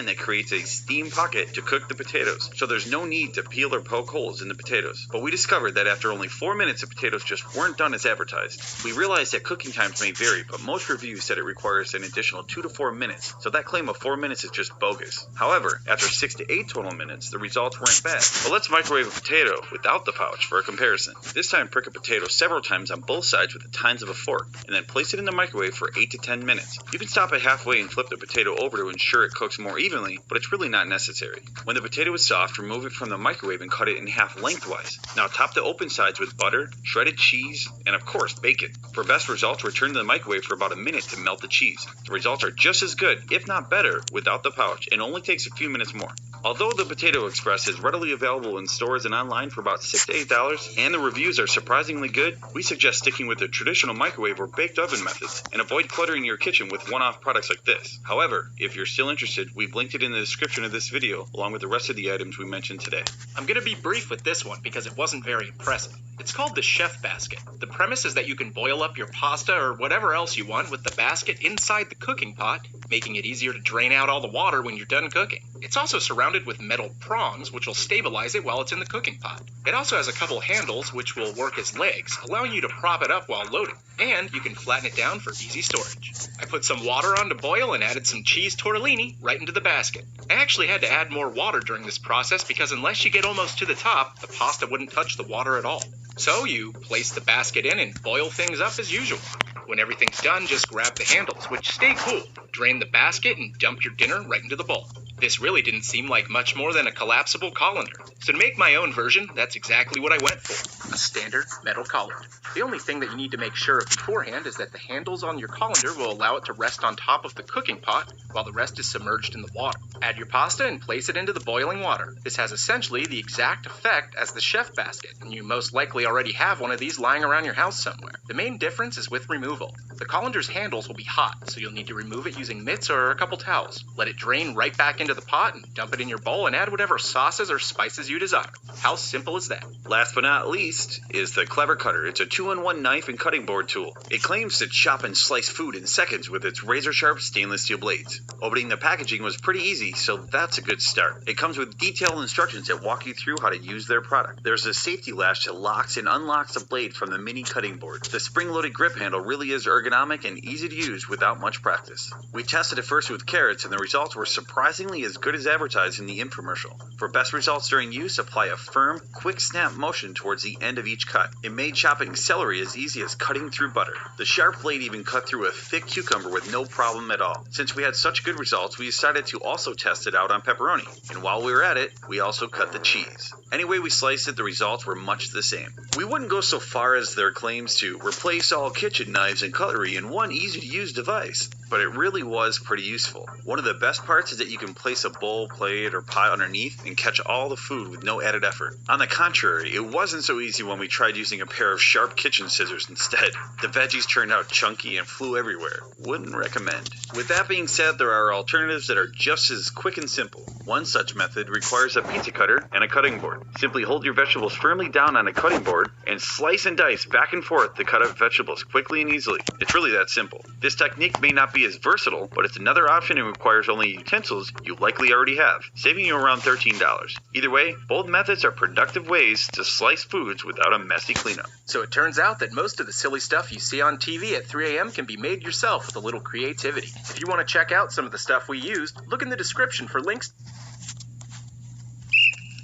that creates a steam pocket to cook the potatoes, so there's no need to peel or poke holes in the potatoes. But we discovered that after only 4 minutes the potatoes just weren't done as advertised. We realized that cooking times may vary, but most reviews said it requires an additional 2 to 4 minutes, so that claim of 4 minutes is just bogus. However, after 6 to 8 total minutes, the results weren't bad. But let's microwave a potato without the pouch for a comparison. This time prick a potato several times on both sides with the tines of a fork, and then place it in the microwave for 8 to 10 minutes. You can stop at halfway and flip the potato over to ensure it cooks more evenly, but it's really not necessary. When the potato is soft, remove it from the microwave and cut it in half lengthwise. Now top the open sides with butter, shredded cheese, and of course bacon. For best results, return to the microwave for about a minute to melt the cheese. The results are just as good, if not better, without the pouch, and only takes a few minutes more. Although the Potato Express is readily available in stores and online for about $6 to $8, and the reviews are surprisingly good, we suggest sticking with the traditional microwave or baked oven methods, and avoid cluttering your kitchen with one-off products like this. However, if you're still interested, we've linked it in the description of this video, along with the rest of the items we mentioned today. I'm going to be brief with this one because it wasn't very impressive. It's called the Chef Basket. The premise is that you can boil up your pasta or whatever else you want with the basket inside the cooking pot, making it easier to drain out all the water when you're done cooking. It's also surrounded with metal prongs, which will stabilize it while it's in the cooking pot. It also has a couple handles, which will work as legs, allowing you to prop it up while loading. And you can flatten it down for easy storage. I put some water on to boil and added some cheese tortellini right into the basket. I actually had to add more water during this process because unless you get almost to the top, the pasta wouldn't touch the water at all. So you place the basket in and boil things up as usual. When everything's done, just grab the handles, which stay cool. Drain the basket and dump your dinner right into the bowl. This really didn't seem like much more than a collapsible colander. So to make my own version, that's exactly what I went for. A standard metal colander. The only thing that you need to make sure of beforehand is that the handles on your colander will allow it to rest on top of the cooking pot while the rest is submerged in the water. Add your pasta and place it into the boiling water. This has essentially the exact effect as the Chef Basket, and you most likely already have one of these lying around your house somewhere. The main difference is with removal. The colander's handles will be hot, so you'll need to remove it using mitts or a couple towels. Let it drain right back into the pot and dump it in your bowl and add whatever sauces or spices you desire. How simple is that? Last but not least is the Clever Cutter. It's a 2-in-1 knife and cutting board tool. It claims to chop and slice food in seconds with its razor-sharp stainless steel blades. Opening the packaging was pretty easy, so that's a good start. It comes with detailed instructions that walk you through how to use their product. There's a safety latch that locks and unlocks the blade from the mini cutting board. The spring-loaded grip handle really is ergonomic and easy to use without much practice. We tested it first with carrots, and the results were surprisingly as good as advertised in the infomercial. For best results during use, apply a firm, quick snap motion towards the end of each cut. It made chopping celery as easy as cutting through butter. The sharp blade even cut through a thick cucumber with no problem at all. Since we had such good results, we decided to also test it out on pepperoni. And while we were at it, we also cut the cheese. Any way we sliced it, the results were much the same. We wouldn't go so far as their claims to replace all kitchen knives and cutlery in one easy-to-use device, but it really was pretty useful. One of the best parts is that you can place a bowl, plate, or pot underneath and catch all the food with no added effort. On the contrary, it wasn't so easy when we tried using a pair of sharp kitchen scissors instead. The veggies turned out chunky and flew everywhere. Wouldn't recommend. With that being said, there are alternatives that are just as quick and simple. One such method requires a pizza cutter and a cutting board. Simply hold your vegetables firmly down on a cutting board and slice and dice back and forth to cut up vegetables quickly and easily. It's really that simple. This technique may not be as versatile, but it's another option and requires only utensils you likely already have, saving you around $13. Either way, both methods are productive ways to slice foods without a messy cleanup. So it turns out that most of the silly stuff you see on TV at 3 a.m. can be made yourself with a little creativity. If you want to check out some of the stuff we used, look in the description for links.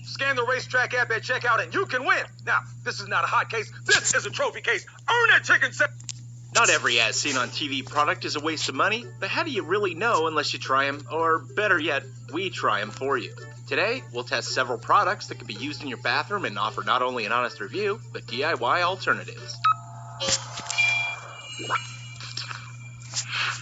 Scan the racetrack app at checkout and you can win. Now, this is not a hot case. This is a trophy case. Earn a chicken set. Not every as seen on TV product is a waste of money, but how do you really know unless you try them? Or better yet, we try them for you. Today, we'll test several products that can be used in your bathroom and offer not only an honest review, but DIY alternatives.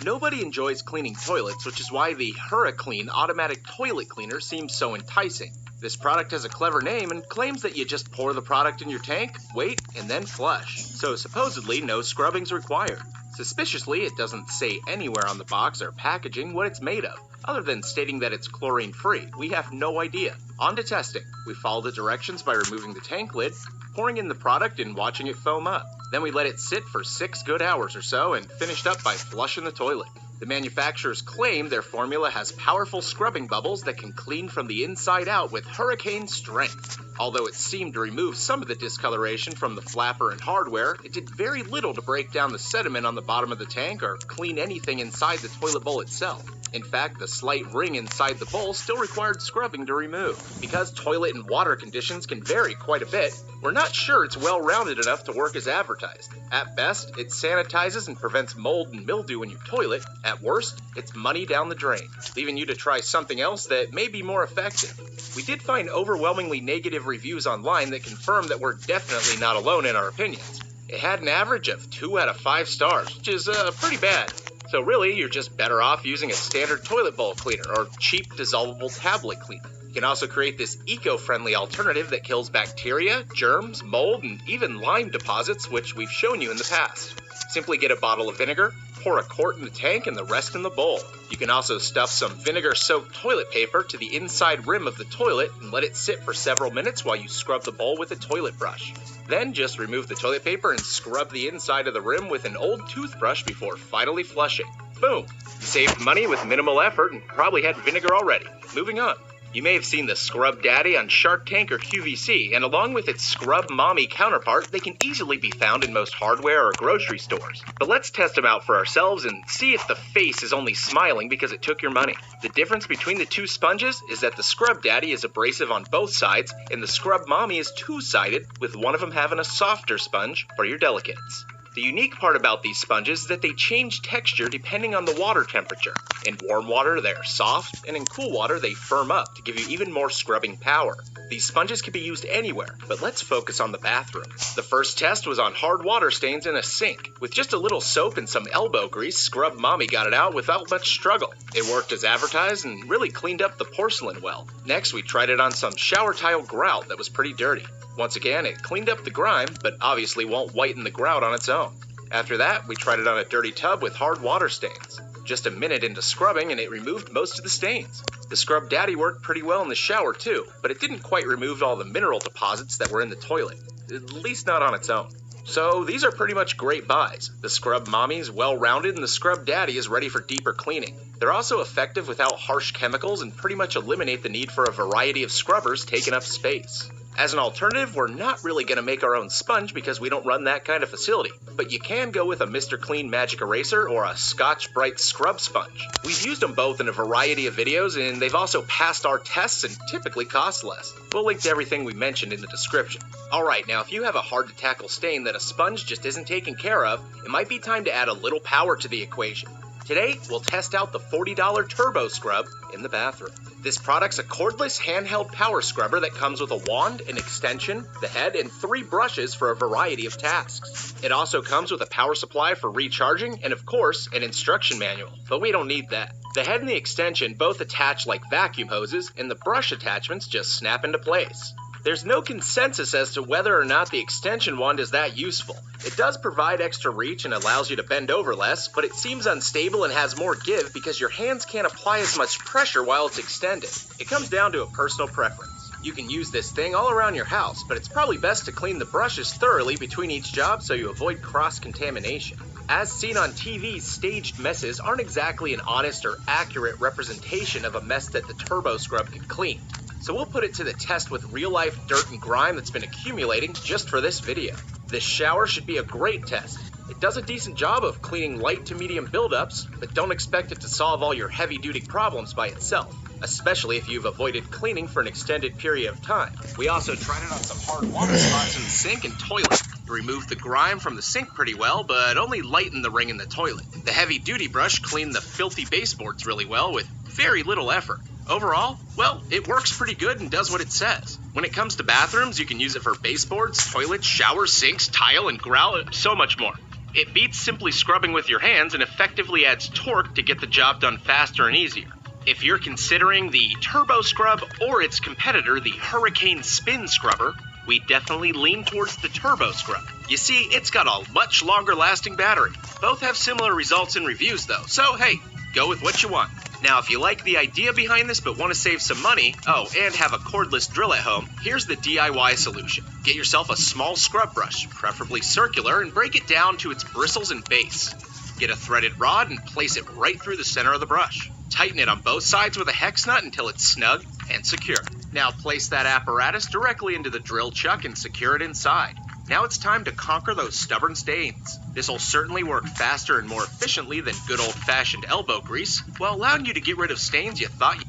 Nobody enjoys cleaning toilets, which is why the Hurricane automatic toilet cleaner seems so enticing. This product has a clever name and claims that you just pour the product in your tank, wait, and then flush. So supposedly no scrubbing's required. Suspiciously, it doesn't say anywhere on the box or packaging what it's made of. Other than stating that it's chlorine-free, we have no idea. On to testing. We follow the directions by removing the tank lid, pouring in the product and watching it foam up. Then we let it sit for 6 good hours or so and finished up by flushing the toilet. The manufacturers claim their formula has powerful scrubbing bubbles that can clean from the inside out with hurricane strength. Although it seemed to remove some of the discoloration from the flapper and hardware, it did very little to break down the sediment on the bottom of the tank or clean anything inside the toilet bowl itself. In fact, the slight ring inside the bowl still required scrubbing to remove. Because toilet and water conditions can vary quite a bit, we're not sure it's well-rounded enough to work as advertised. At best, it sanitizes and prevents mold and mildew in your toilet. At worst, it's money down the drain, leaving you to try something else that may be more effective. We did find overwhelmingly negative reviews online that confirm that we're definitely not alone in our opinions. It had an average of 2 out of 5 stars, which is pretty bad. So really, you're just better off using a standard toilet bowl cleaner or cheap dissolvable tablet cleaner. You can also create this eco-friendly alternative that kills bacteria, germs, mold, and even lime deposits, which we've shown you in the past. Simply get a bottle of vinegar, pour a quart in the tank, and the rest in the bowl. You can also stuff some vinegar-soaked toilet paper to the inside rim of the toilet and let it sit for several minutes while you scrub the bowl with a toilet brush. Then just remove the toilet paper and scrub the inside of the rim with an old toothbrush before finally flushing. Boom! You saved money with minimal effort and probably had vinegar already. Moving on. You may have seen the Scrub Daddy on Shark Tank or QVC, and along with its Scrub Mommy counterpart, they can easily be found in most hardware or grocery stores. But let's test them out for ourselves and see if the face is only smiling because it took your money. The difference between the two sponges is that the Scrub Daddy is abrasive on both sides, and the Scrub Mommy is two-sided, with one of them having a softer sponge for your delicates. The unique part about these sponges is that they change texture depending on the water temperature. In warm water, they're soft, and in cool water, they firm up to give you even more scrubbing power. These sponges can be used anywhere, but let's focus on the bathroom. The first test was on hard water stains in a sink. With just a little soap and some elbow grease, Scrub Mommy got it out without much struggle. It worked as advertised and really cleaned up the porcelain well. Next, we tried it on some shower tile grout that was pretty dirty. Once again, it cleaned up the grime, but obviously won't whiten the grout on its own. After that, we tried it on a dirty tub with hard water stains. Just a minute into scrubbing and it removed most of the stains. The Scrub Daddy worked pretty well in the shower too, but it didn't quite remove all the mineral deposits that were in the toilet, at least not on its own. So these are pretty much great buys. The Scrub Mommy is well-rounded and the Scrub Daddy is ready for deeper cleaning. They're also effective without harsh chemicals and pretty much eliminate the need for a variety of scrubbers taking up space. As an alternative, we're not really going to make our own sponge because we don't run that kind of facility, but you can go with a Mr. Clean Magic Eraser or a Scotch Brite Scrub Sponge. We've used them both in a variety of videos, and they've also passed our tests and typically cost less. We'll link to everything we mentioned in the description. Alright, now if you have a hard-to-tackle stain that a sponge just isn't taken care of, it might be time to add a little power to the equation. Today, we'll test out the $40 Turbo Scrub in the bathroom. This product's a cordless handheld power scrubber that comes with a wand, an extension, the head, and 3 brushes for a variety of tasks. It also comes with a power supply for recharging and, of course, an instruction manual, but we don't need that. The head and the extension both attach like vacuum hoses, and the brush attachments just snap into place. There's no consensus as to whether or not the extension wand is that useful. It does provide extra reach and allows you to bend over less, but it seems unstable and has more give because your hands can't apply as much pressure while it's extended. It comes down to a personal preference. You can use this thing all around your house, but it's probably best to clean the brushes thoroughly between each job so you avoid cross-contamination. As seen on TV, staged messes aren't exactly an honest or accurate representation of a mess that the Turbo Scrub can clean. So we'll put it to the test with real-life dirt and grime that's been accumulating just for this video. This shower should be a great test. It does a decent job of cleaning light to medium buildups, but don't expect it to solve all your heavy-duty problems by itself, especially if you've avoided cleaning for an extended period of time. We also tried it on some hard water spots in the sink and toilet. It removed the grime from the sink pretty well, but only lightened the ring in the toilet. The heavy-duty brush cleaned the filthy baseboards really well with very little effort. Overall, well, it works pretty good and does what it says. When it comes to bathrooms, you can use it for baseboards, toilets, showers, sinks, tile, and grout, and so much more. It beats simply scrubbing with your hands and effectively adds torque to get the job done faster and easier. If you're considering the Turbo Scrub or its competitor, the Hurricane Spin Scrubber, we definitely lean towards the Turbo Scrub. You see, it's got a much longer lasting battery. Both have similar results in reviews though, so hey, go with what you want. Now, if you like the idea behind this but want to save some money, and have a cordless drill at home, here's the DIY solution. Get yourself a small scrub brush, preferably circular, and break it down to its bristles and base. Get a threaded rod and place it right through the center of the brush. Tighten it on both sides with a hex nut until it's snug and secure. Now place that apparatus directly into the drill chuck and secure it inside. Now it's time to conquer those stubborn stains. This'll certainly work faster and more efficiently than good old-fashioned elbow grease, while allowing you to get rid of stains you thought you...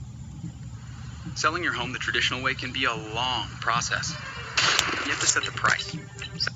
Selling your home the traditional way can be a long process. You have to set the price.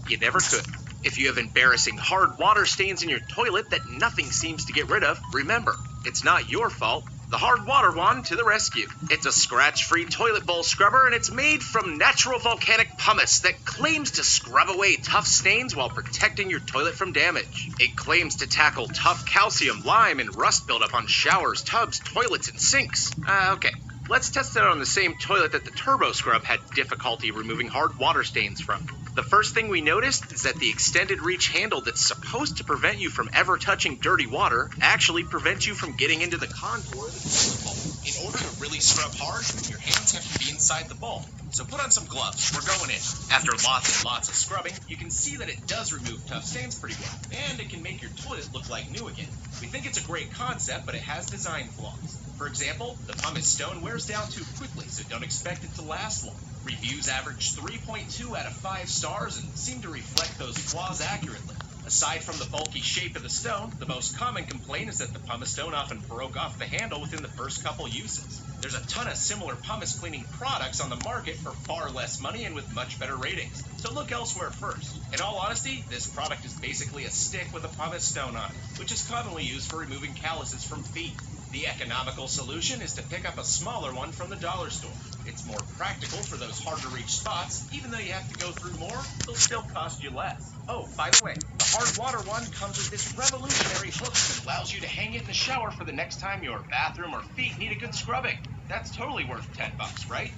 You never could. If you have embarrassing hard water stains in your toilet that nothing seems to get rid of, remember, it's not your fault. The Hard Water Wand to the rescue. It's a scratch-free toilet bowl scrubber, and it's made from natural volcanic pumice that claims to scrub away tough stains while protecting your toilet from damage. It claims to tackle tough calcium, lime, and rust buildup on showers, tubs, toilets, and sinks. Okay. Let's test it on the same toilet that the Turbo Scrub had difficulty removing hard water stains from. The first thing we noticed is that the extended reach handle that's supposed to prevent you from ever touching dirty water actually prevents you from getting into the contour of the toilet bowl. In order to really scrub hard, your hands have to be inside the bowl. So put on some gloves. We're going in. After lots and lots of scrubbing, you can see that it does remove tough stains pretty well. And it can make your toilet look like new again. We think it's a great concept, but it has design flaws. For example, the pumice stone wears down too quickly, so don't expect it to last long. Reviews average 3.2 out of 5 stars and seem to reflect those flaws accurately. Aside from the bulky shape of the stone, the most common complaint is that the pumice stone often broke off the handle within the first couple uses. There's a ton of similar pumice cleaning products on the market for far less money and with much better ratings, so look elsewhere first. In all honesty, this product is basically a stick with a pumice stone on it, which is commonly used for removing calluses from feet. The economical solution is to pick up a smaller one from the dollar store. It's more practical for those hard-to-reach spots. Even though you have to go through more, it'll still cost you less. Oh, by the way, the Hard Water one comes with this revolutionary hook that allows you to hang it in the shower for the next time your bathroom or feet need a good scrubbing. That's totally worth $10, right?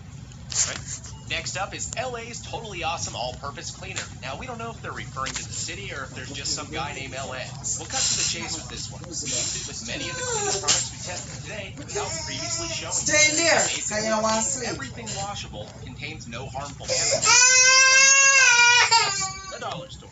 Next up is LA's totally awesome all-purpose cleaner. Now, we don't know if they're referring to the city or if there's just some guy named LA. We'll cut to the chase with this one. We used it with many of the cleaning products we tested today without previously showing you. Stay there. Basically, I don't want to sleep. everything washable contains no harmful chemicals. The dollar store.